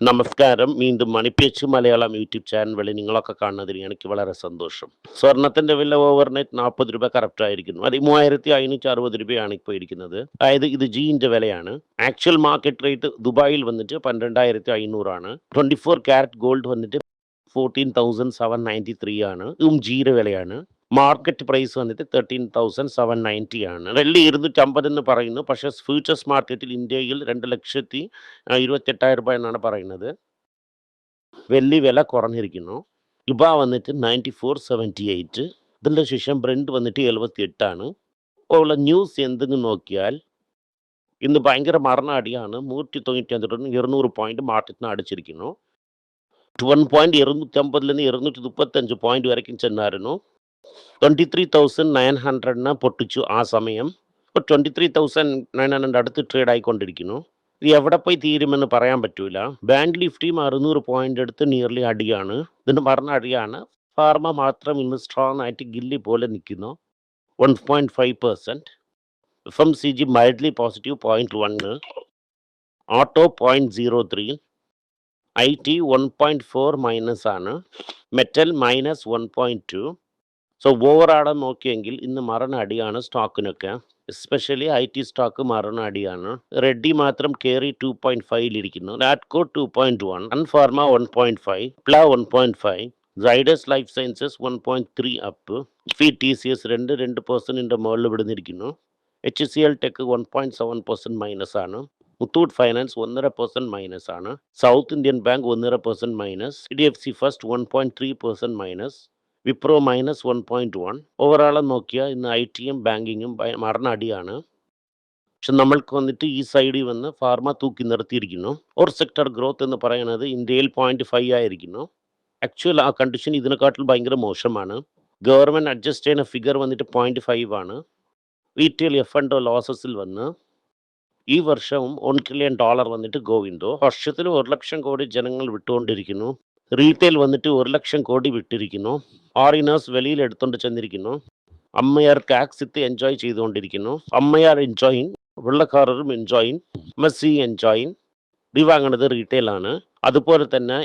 നമസ്കാരം. വീണ്ടും മണിപ്പേച്ച് Malayalam YouTube channel വഴി നിങ്ങളൊക്കെ കാണുന്നതിൽ എനിക്ക് വളരെ സന്തോഷം. സ്വർണത്തിന്റെ വില ഓവർനൈറ്റ് 40 രൂപ കറക്റ്റ് ആയിരിക്കുന്നു. അത് 3560 രൂപയാണ് ഇപ്പോൾ ഇരിക്കുന്നത്. അതായത് ഇത് ജീന്റെ വിലയാണ്. ആക്ച്വൽ മാർക്കറ്റ് റേറ്റ് ദുബായിൽ വന്നിട്ട് 12,500 ആണ്. 24 ക്യാരറ്റ് ഗോൾഡ് വന്നിട്ട് 14,793 ആണ്. ഇതും ജീയുടെ വിലയാണ്. മാർക്കറ്റ് പ്രൈസ് വന്നിട്ട് 13,790 ആണ്. വെള്ളി 250 എന്ന് പറയുന്നു. പക്ഷേ ഫ്യൂച്ചേഴ്സ് മാർക്കറ്റിൽ ഇന്ത്യയിൽ 2,28,000 രൂപ എന്നാണ് പറയുന്നത്. വെള്ളി വില കുറഞ്ഞിരിക്കുന്നു. രൂപ വന്നിട്ട് 94.78. ഇതിൻ്റെ ശേഷം ബ്രെൻഡ് വന്നിട്ട് 78 ആണ്. ഉള്ള ന്യൂസ് എന്തെന്ന് നോക്കിയാൽ ഇന്ന് ഭയങ്കര മരണ അടിയാണ്. 195 200 പോയിന്റ് മാർക്കറ്റിന് അടിച്ചിരിക്കുന്നു. 250 നിന്ന് 235 പോയിന്റ് വരയ്ക്കും ചെന്നായിരുന്നു. 23,900 പൊട്ടിച്ചു ആ സമയം. ഇപ്പോൾ 23,900 അടുത്ത് ട്രേഡ് ആയിക്കൊണ്ടിരിക്കുന്നു. ഇത് എവിടെ പോയി തീരുമെന്ന് പറയാൻ പറ്റൂല. ബാങ്ക് നിഫ്റ്റിയും 600 പോയിന്റ് എടുത്ത് നിയർലി അടിയാണ്. ഇതിന് മരണ അടിയാണ്. ഫാർമ മാത്രം ഇന്ന് സ്ട്രോങ് ആയിട്ട് ഗില്ലി പോലെ നിൽക്കുന്നു. 1.5%. FMCG mildly positive 0.1. Auto 0.03. IT 1.4 minus ആണ്. മെറ്റൽ -1.2. സോ ഓവറാളെ നോക്കിയെങ്കിൽ ഇന്ന് മരണ അടിയാണ് സ്റ്റോക്കിനൊക്കെ. എസ്പെഷ്യലി IT സ്റ്റോക്ക് മരണ അടിയാണ്. റെഡ്ഡി മാത്രം കയറി 2.5 നാറ്റ്കോ 2.1, അൺഫാർമ 1.5, പ്ല 1.5, Zydus life sciences 1.3 up. TCS 2% മുകളിൽ വിടുന്നിരിക്കുന്നു. HCL ടെക് 1.7% മൈനസ് ആണ്. മുത്തൂട്ട് ഫൈനാൻസ് 1.5% മൈനസ് ആണ്. South Indian bank 1.5% minus. HDFC first 1.3% minus. Wipro -1.1. ഓവറാളെ നോക്കിയാൽ ഇന്ന് ITയും ബാങ്കിങ്ങും മരണ അടിയാണ്. പക്ഷെ നമ്മൾക്ക് വന്നിട്ട് ഈ സൈഡിൽ വന്ന് ഫാർമ തൂക്കി നിർത്തിയിരിക്കുന്നു. ഒരു സെക്ടർ ഗ്രോത്ത് എന്ന് പറയുന്നത് ഇന്ത്യയിൽ 0.5 ആയിരിക്കുന്നു. ആക്ച്വൽ ആ കണ്ടീഷൻ ഇതിനെക്കാട്ടിൽ ഭയങ്കര മോശമാണ്. ഗവൺമെൻറ് അഡ്ജസ്റ്റ് ചെയ്യുന്ന ഫിഗർ വന്നിട്ട് 0.5 ആണ്. റീറ്റെയിൽ F&O ലോസസിൽ വന്ന് ഈ വർഷവും $1 ട്രില്യൺ വന്നിട്ട് ഗോവിന്ദോ. വർഷത്തിൽ 1 ലക്ഷം കോടി ജനങ്ങൾ വിട്ടുകൊണ്ടിരിക്കുന്നു. റീറ്റെയിൽ വന്നിട്ട് 1 ലക്ഷം കോടി വിട്ടിരിക്കുന്നു. ഓറിനേഴ്സ് വെളിയിൽ എടുത്തുകൊണ്ട് ചെന്നിരിക്കുന്നു. അമ്മയാർ ടാക്സ് എൻജോയ് ചെയ്തുകൊണ്ടിരിക്കുന്നു. അമ്മയാർ എൻജോയിങ്, വെള്ളക്കാരരും എൻജോയിങ്, മെസ്സി എൻജോയിങ്. ഇത് വാങ്ങുന്നത് റീറ്റെയിലാണ്. അതുപോലെ തന്നെ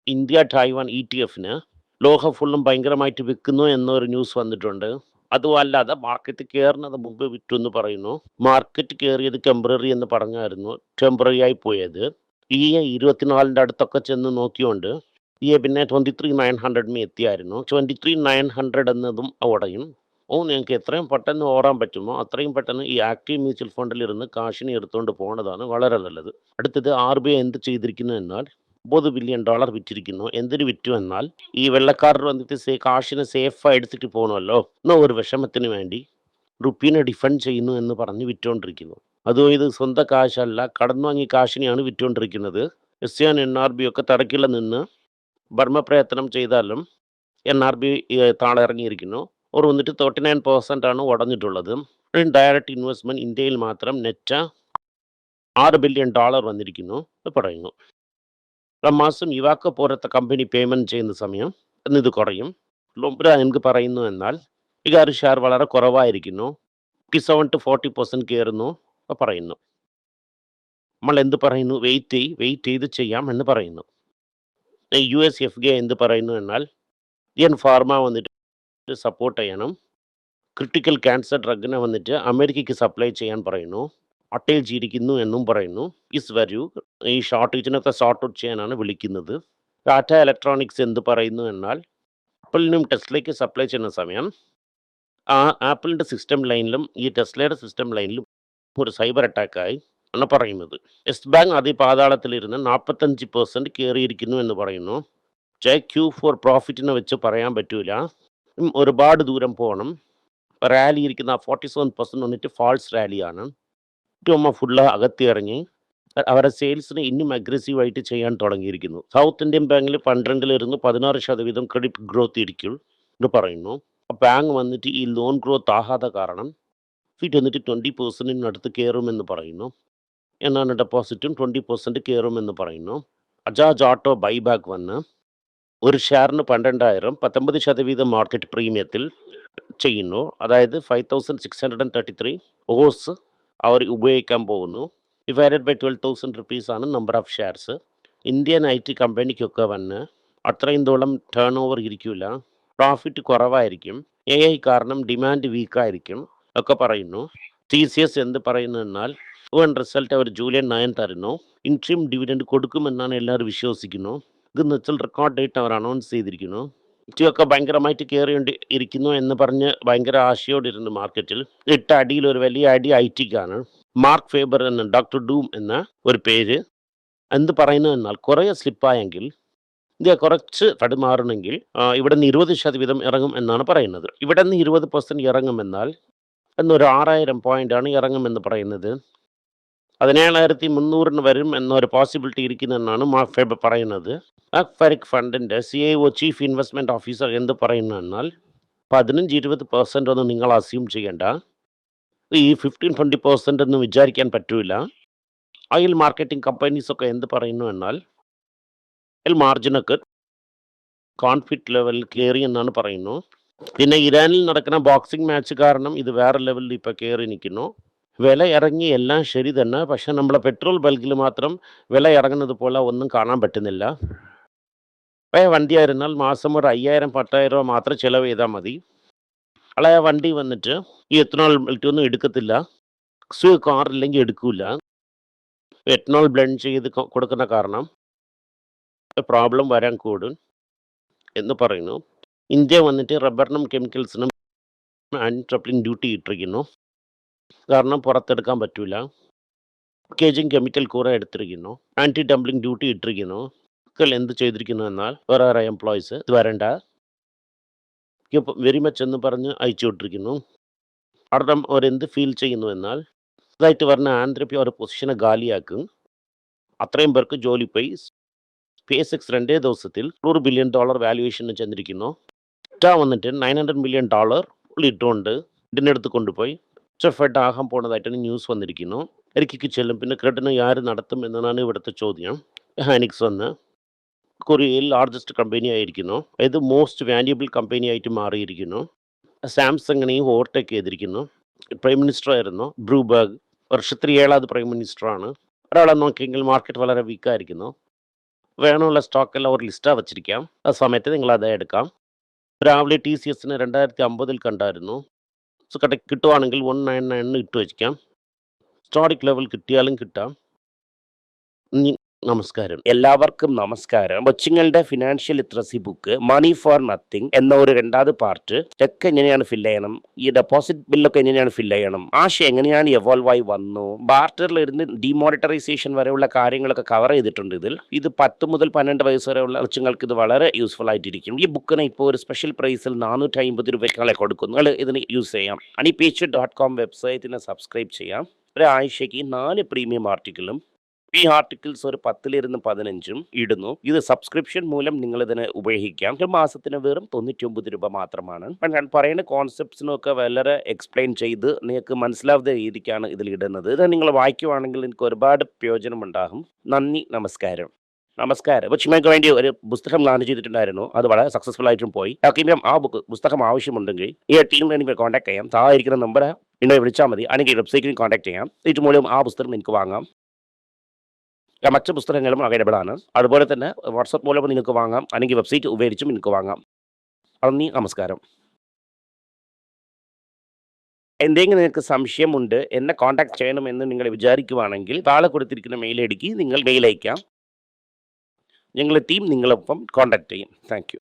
ഇന്ത്യ ടൈവാൻ ETF-ന് ലോകം ഫുള്ളും ഭയങ്കരമായിട്ട് വിൽക്കുന്നു എന്നൊരു ന്യൂസ് വന്നിട്ടുണ്ട്. അതുമല്ലാതെ മാർക്കറ്റ് കയറുന്നത് മുമ്പ് വിറ്റു എന്ന് പറയുന്നു. മാർക്കറ്റ് കയറിയത് ടെമ്പററി എന്ന് പറഞ്ഞായിരുന്നു. ടെമ്പററി ആയി പോയത് ഈ 24 അടുത്തൊക്കെ ചെന്ന് നോക്കിയോണ്ട് പിന്നെ 23,900 എത്തിയായിരുന്നു. 23,900 എന്നതും ഉടയും. നിങ്ങൾക്ക് എത്രയും പെട്ടെന്ന് ഓടാൻ പറ്റുമോ അത്രയും പെട്ടെന്ന് ഈ ആക്റ്റീവ് മ്യൂച്വൽ ഫണ്ടിലിരുന്ന് കാശിനെ എടുത്തുകൊണ്ട് പോകുന്നതാണ് വളരെ നല്ലത്. അടുത്തത് RBI എന്ത് ചെയ്തിരിക്കുന്നു എന്നാൽ $9 ബില്യൺ വിറ്റിരിക്കുന്നു. എന്തിനു വിറ്റു എന്നാൽ ഈ വെള്ളക്കാരർ വന്നിട്ട് കാശിനെ സേഫായി എടുത്തിട്ട് പോകണമല്ലോ എന്നോ ഒരു വിഷമത്തിന് വേണ്ടി റുപ്പീനെ ഡിഫെൻഡ് ചെയ്യുന്നു എന്ന് പറഞ്ഞ് വിറ്റുകൊണ്ടിരിക്കുന്നു. അതും ഇത് സ്വന്തം കാശല്ല, കടന്നു വാങ്ങിയ കാശിനെയാണ് വിറ്റുകൊണ്ടിരിക്കുന്നത്. SCN NRB ഒക്കെ തടക്കിൽ നിന്ന് ബർമ്മ പ്രയത്നം ചെയ്താലും NRB താഴെ ഇറങ്ങിയിരിക്കുന്നു. അവർ വന്നിട്ട് 39% ആണ് ഉടഞ്ഞിട്ടുള്ളത്. ഡയറക്റ്റ് ഇൻവെസ്റ്റ്മെന്റ് ഇന്ത്യയിൽ മാത്രം നെറ്റ് $6 ബില്യൺ വന്നിരിക്കുന്നു പറയുന്നു. മാസം ഇവാക്ക പോലത്തെ കമ്പനി പേയ്മെന്റ് ചെയ്യുന്ന സമയം ഇത് കുറയും. എനിക്ക് പറയുന്നു എന്നാൽ ഈ ഷെയർ വളരെ കുറവായിരിക്കുന്നു. 7 to 40% കയറുന്നു പറയുന്നു. നമ്മൾ എന്ത് പറയുന്നു? വെയിറ്റ് ചെയ്ത് ചെയ്യാം എന്ന് പറയുന്നു. US FDI എന്ത് പറയുന്നു എന്നാൽ ഫാർമ വന്നിട്ട് സപ്പോർട്ട് ചെയ്യണം. ക്രിട്ടിക്കൽ ക്യാൻസർ ഡ്രഗിനെ വന്നിട്ട് അമേരിക്കയ്ക്ക് സപ്ലൈ ചെയ്യാൻ പറയുന്നു. അട്ടേജ് ഇരിക്കുന്നു എന്നും പറയുന്നു. വരൂ ഈ ഷോർട്ടേജിനൊക്കെ സോർട്ട് ഔട്ട് ചെയ്യാനാണ് വിളിക്കുന്നത്. ടാറ്റ ഇലക്ട്രോണിക്സ് എന്ത് പറയുന്നു എന്നാൽ ആപ്പിളിനും ടെസ്ലയ്ക്ക് സപ്ലൈ ചെയ്യുന്ന സമയം ആപ്പിളിൻ്റെ സിസ്റ്റം ലൈനിലും ഈ ടെസ്ലയുടെ സിസ്റ്റം ലൈനിലും ഒരു സൈബർ അറ്റാക്കായി ആണ് പറയുന്നത്. യെസ് ബാങ്ക് അതിപാതാളത്തിലിരുന്ന് 45% കയറിയിരിക്കുന്നു എന്ന് പറയുന്നു. Q4 പ്രോഫിറ്റിനെ വെച്ച് പറയാൻ പറ്റൂല. ഒരുപാട് ദൂരം പോകണം. റാലി ഇരിക്കുന്ന 47% വന്നിട്ട് ഫാൾസ് റാലിയാണ്. ഫുള്ള് അകത്തിറങ്ങി അവരുടെ സെയിൽസിന് ഇന്നും അഗ്രസീവായിട്ട് ചെയ്യാൻ തുടങ്ങിയിരിക്കുന്നു. സൗത്ത് ഇന്ത്യൻ ബാങ്കിൽ 12 16% ക്രെഡിറ്റ് ഗ്രോത്ത് ഇരിക്കും എന്ന് പറയുന്നു. ബാങ്ക് വന്നിട്ട് ഈ ലോൺ ഗ്രോത്ത് ആകാതെ കാരണം വന്നിട്ട് 20% കയറുമെന്ന് പറയുന്നു. എന്നാണ് ഡെപ്പോസിറ്റും 20% കയറുമെന്ന് പറയുന്നു. അജാജ് ഓട്ടോ ബൈബാക്ക് വന്ന് ഒരു ഷെയറിന് 12,000 19% മാർക്കറ്റ് പ്രീമിയത്തിൽ ചെയ്യുന്നു. അതായത് 5,633 ഓസ് അവർ ഉപയോഗിക്കാൻ പോകുന്നു. ഡിവൈഡഡ് ബൈ 12,000 rupees ആണ് number of shares. Indian I T കമ്പനിക്കൊക്കെ വന്ന് അത്രയും തോളം ടേൺ ഓവർ ഇരിക്കില്ല, പ്രോഫിറ്റ് കുറവായിരിക്കും, എ ഐ കാരണം ഡിമാൻഡ് വീക്കായിരിക്കും ഒക്കെ പറയുന്നു. ടി സി എസ് എന്ത് പറയുന്നു എന്നാൽ റിസൾട്ട് അവർ ജൂലൈ 9 തരുന്നു, ഇൻട്രീം ഡിവിഡൻഡ് കൊടുക്കുമെന്നാണ് എല്ലാവരും വിശ്വസിക്കുന്നു. ഇത് വെച്ചാൽ റെക്കോർഡ് ഡേറ്റ് അവർ അനൗൺസ് ചെയ്തിരിക്കുന്നു. ഇറ്റിയൊക്കെ ഭയങ്കരമായിട്ട് കയറി ഇരിക്കുന്നു എന്ന് പറഞ്ഞ് ഭയങ്കര ആശയോടിരുന്നു മാർക്കറ്റിൽ. ഇട്ട അടിയിൽ ഒരു വലിയ അടി ഐ ടിക്കാണ്. മാർക്ക് ഫേബർ എന്ന ഡോക്ടർ ഡൂം എന്ന ഒരു പേര് എന്ത് പറയുന്നു എന്നാൽ കുറേ സ്ലിപ്പായെങ്കിൽ ഇത് കുറച്ച് തടുമാറണമെങ്കിൽ ഇവിടെ നിന്ന് 20% ഇറങ്ങും എന്നാണ് പറയുന്നത്. ഇവിടെ നിന്ന് 20% ഇറങ്ങുമെന്നാൽ എന്നൊരു 6000 പോയിന്റാണ് ഇറങ്ങുമെന്ന് പറയുന്നത്. 17,300 വരും എന്നൊരു പോസിബിലിറ്റി ഇരിക്കുന്നെന്നാണ് മാർക്ക് ഫേബർ പറയുന്നത്. ഫെറിക് ഫണ്ടിൻ്റെ CIO ചീഫ് ഇൻവെസ്റ്റ്മെൻറ്റ് ഓഫീസർ എന്ത് പറയുന്നു എന്നാൽ 15-20% ഒന്നും നിങ്ങൾ അസ്യൂം ചെയ്യേണ്ട, ഈ 15-20% ഒന്നും വിചാരിക്കാൻ പറ്റൂല. ഓയിൽ മാർക്കറ്റിംഗ് കമ്പനീസൊക്കെ എന്ത് പറയുന്നു എന്നാൽ മാർജിനൊക്കെ കോൺഫിറ്റ് ലെവലിൽ കയറി എന്നാണ് പറയുന്നു. പിന്നെ ഇറാനിൽ നടക്കുന്ന ബോക്സിംഗ് മാച്ച് കാരണം ഇത് വേറെ ലെവലിൽ ഇപ്പോൾ കയറി നിൽക്കുന്നു. വില ഇറങ്ങി എല്ലാം ശരി തന്നെ, പക്ഷെ നമ്മളെ പെട്രോൾ ബൾക്കിൽ മാത്രം വില ഇറങ്ങുന്നത് പോലെ ഒന്നും കാണാൻ പറ്റുന്നില്ല. പഴയ വണ്ടിയായിരുന്നാൽ മാസം ഒരു 5,000-10,000 രൂപ മാത്രം ചിലവ് ചെയ്താൽ മതി. അളയ വണ്ടി വന്നിട്ട് ഈ എത്തനോൾ ഒന്നും എടുക്കത്തില്ല, കാറില്ലെങ്കിൽ എടുക്കൂല. എത്തനോൾ ബ്ലെൻഡ് ചെയ്ത് കൊടുക്കുന്ന കാരണം പ്രോബ്ലം വരാൻ കൂടും എന്ന് പറയുന്നു. ഇന്ത്യ വന്നിട്ട് റബ്ബറിനും കെമിക്കൽസിനും ആൻറ്റി ട്രപ്ലിംഗ് ഡ്യൂട്ടി ഇട്ടിരിക്കുന്നു, കാരണം പുറത്തെടുക്കാൻ പറ്റൂല. പാക്കേജിങ് കെമിക്കൽ കൂടെ എടുത്തിരിക്കുന്നു, ആൻറ്റി ഡംപ്ലിംഗ് ഡ്യൂട്ടി ഇട്ടിരിക്കുന്നു. എന്ത് ചെയ്തിരിക്കുന്നു എന്നാൽ വേറെ എംപ്ലോയീസ് ഇത് വരണ്ട വെരി മച്ച് എന്ന് പറഞ്ഞ് അയച്ചു വിട്ടിരിക്കുന്നു. കാരണം അവരെന്ത് ഫീൽ ചെയ്യുന്നു എന്നാൽ ഇതായിട്ട് പറഞ്ഞ ആന്ധ്രപ്പി ഒരു പൊസിഷനെ ഗാലിയാക്കും. അത്രയും പേർക്ക് ജോലി പോയി. സ്പേസ് എക്സ് 2 ദിവസത്തിൽ $100 ബില്യൺ വാല്യുവേഷന് ചെന്നിരിക്കുന്നു. വന്നിട്ട് $900 മില്യൺ ഇട്ടുകൊണ്ട് ഇതിനെടുത്ത് കൊണ്ടുപോയി ഫെഡ് ആകാൻ പോണതായിട്ടാണ് ന്യൂസ് വന്നിരിക്കുന്നു. എനിക്ക് ചെല്ലും. പിന്നെ ക്രെഡിന് ആര് നടത്തും എന്നതാണ് ഇവിടുത്തെ ചോദ്യം. ഹാനിക്സ് വന്ന് കൊറിയയിൽ ലാർജസ്റ്റ് കമ്പനി ആയിരിക്കുന്നു, ഇത് മോസ്റ്റ് വാല്യുബിൾ കമ്പനി ആയിട്ട് മാറിയിരിക്കുന്നു. സാംസങ്ങിനെയും ഓവർടേക്ക് ചെയ്തിരിക്കുന്നു. പ്രൈം മിനിസ്റ്റർ ആയിരുന്നു ബ്രൂബർഗ്, വർഷത്തിൽ 7ാമത് പ്രൈം മിനിസ്റ്ററാണ്. ഒരാളെ നോക്കിയെങ്കിൽ മാർക്കറ്റ് വളരെ വീക്കായിരിക്കുന്നു. വേണമുള്ള സ്റ്റോക്കെല്ലാം ഒരു ലിസ്റ്റാണ് വച്ചിരിക്കാം, ആ സമയത്ത് നിങ്ങൾ അത് എടുക്കാം. രാവിലെ TCS 2050 കണ്ടായിരുന്നു. സോ കിട്ടുവാണെങ്കിൽ 199 ഇട്ട് വയ്ക്കാം. ഹിസ്റ്റോറിക് ലെവൽ കിട്ടിയാലും കിട്ടാം. നമസ്കാരം. എല്ലാവർക്കും നമസ്കാരം. കൊച്ചുങ്ങളുടെ financial literacy book money for nothing എന്ന ഒരു 2ാമത് പാർട്ട്, ചെക്ക് എങ്ങനെയാണ് ഫില്ല് ചെയ്യണം, ഈ ഡെപ്പോസിറ്റ് ബില്ലൊക്കെ എങ്ങനെയാണ് ഫില്ല് ചെയ്യണം, ആശയം എങ്ങനെയാണ് എവോൾവ് ആയി വന്നു, ബാർട്ടറിൽ ഇരുന്ന് ഡിമോണിറ്ററൈസേഷൻ വരെയുള്ള കാര്യങ്ങളൊക്കെ കവർ ചെയ്തിട്ടുണ്ട് ഇതിൽ. ഇത് 10 മുതൽ 12 വയസ്സ് വരെയുള്ള കൊച്ചുങ്ങൾക്ക് ഇത് വളരെ യൂസ്ഫുൾ ആയിട്ടിരിക്കും. ഈ ബുക്കിന് ഇപ്പോൾ ഒരു സ്പെഷ്യൽ പ്രൈസിൽ 450 രൂപയ്ക്ക് കൊടുക്കുന്നു. നിങ്ങൾ ഇതിന് യൂസ് ചെയ്യാം. honeypage.com വെബ്സൈറ്റിനെ സബ്സ്ക്രൈബ് ചെയ്യാം. ഒരാഴ്ചയ്ക്ക് 4 പ്രീമിയം ആർട്ടിക്കിളും ഈ ആർട്ടിക്കിൾസ് ഒരു 10-15 ഇടുന്നു. ഇത് സബ്സ്ക്രിപ്ഷൻ മൂലം നിങ്ങൾ ഇതിനെ ഉപയോഗിക്കാം. ഒരു മാസത്തിന് വെറും 99 രൂപ മാത്രമാണ്. ഞാൻ പറയുന്ന കോൺസെപ്റ്റ്സിനൊക്കെ വളരെ എക്സ്പ്ലെയിൻ ചെയ്ത് നിങ്ങൾക്ക് മനസ്സിലാവുന്ന രീതിക്കാണ് ഇതിൽ ഇടുന്നത്. ഇത് നിങ്ങൾ വായിക്കുവാണെങ്കിൽ നിങ്ങൾക്ക് ഒരുപാട് പ്രയോജനം ഉണ്ടാകും. നന്ദി, നമസ്കാരം. അപ്പോൾ ചിമ്മയ്ക്ക് വേണ്ടി ഒരു പുസ്തകം ലോഞ്ച് ചെയ്തിട്ടുണ്ടായിരുന്നു, അത് വളരെ സക്സസ്ഫുൾ ആയിട്ടും പോയി. ആർക്കെങ്കിലും ആ പുസ്തകം ആവശ്യമുണ്ടെങ്കിൽ ഈ ടീമിനെ എനിക്ക് കോൺടാക്ട് ചെയ്യാം. താഴെ ഇരിക്കുന്ന നമ്പർ എന്നെ വിളിച്ചാൽ മതി, അല്ലെങ്കിൽ വെബ്സൈറ്റിൽ കോൺടാക്ട് ചെയ്യാം. ഇത് മൂലം ആ പുസ്തകം എനിക്ക് വാങ്ങാം. മറ്റ് പുസ്തകങ്ങളും അവൈലബിൾ ആണ്. അതുപോലെ തന്നെ വാട്സപ്പ് മൂലം നിങ്ങൾക്ക് വാങ്ങാം, അല്ലെങ്കിൽ വെബ്സൈറ്റ് ഉപയോഗിച്ചും നിങ്ങൾക്ക് വാങ്ങാം. നന്ദി, നമസ്കാരം. എന്തെങ്കിലും നിങ്ങൾക്ക് സംശയമുണ്ട്, എന്നെ കോൺടാക്ട് ചെയ്യണമെന്ന് നിങ്ങൾ വിചാരിക്കുവാണെങ്കിൽ താഴെ കൊടുത്തിരിക്കുന്ന മെയിൽ ഐഡിക്ക് നിങ്ങൾ മെയിൽ അയക്കാം. ഞങ്ങളുടെ ടീം നിങ്ങളൊപ്പം കോൺടാക്ട് ചെയ്യും. Thank you.